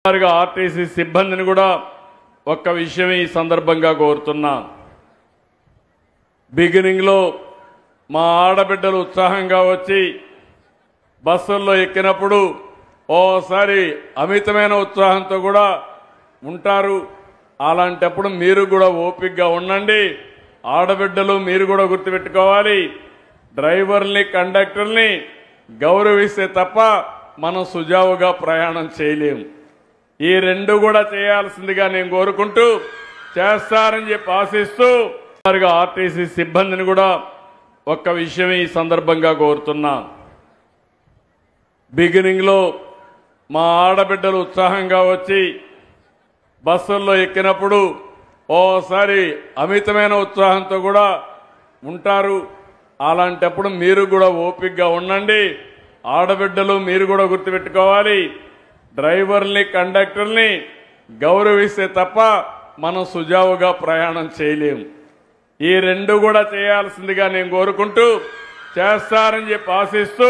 RTC సిబ్బందిని కూడా ఒక్క విషయం ఈ సందర్భంగా కోరుతున్నా. బిగినింగ్ లో మా ఆడబిడ్డలు ఉత్సాహంగా వచ్చి బస్సుల్లో ఎక్కినప్పుడు ఓసారి అమితమైన ఉత్సాహంతో కూడా ఉంటారు. అలాంటప్పుడు మీరు కూడా ఓపికగా ఉండండి. ఆడబిడ్డలు మీరు కూడా గుర్తుపెట్టుకోవాలి, డ్రైవర్ని కండక్టర్ని గౌరవిస్తే తప్ప మనం సుజావుగా ప్రయాణం చేయలేము. ఈ రెండు కూడా చేయాల్సిందిగా నేను కోరుకుంటూ చేస్తారని చెప్పి ఆశిస్తూ ఆర్టీసీ సిబ్బందిని కూడా ఒక్క విషయం ఈ సందర్భంగా కోరుతున్నా. బిగినింగ్ లో మా ఆడబిడ్డలు ఉత్సాహంగా వచ్చి బస్సుల్లో ఎక్కినప్పుడు ఓసారి అమితమైన ఉత్సాహంతో కూడా ఉంటారు. అలాంటప్పుడు మీరు కూడా ఓపికగా ఉండండి. ఆడబిడ్డలు మీరు కూడా గుర్తుపెట్టుకోవాలి, డ్రైవర్ని కండక్టర్ని గౌరవిస్తే తప్ప మనం సుజావుగా ప్రయాణం చేయలేము. ఈ రెండు కూడా చేయాల్సిందిగా నేను కోరుకుంటూ చేస్తారని చెప్పి ఆశిస్తూ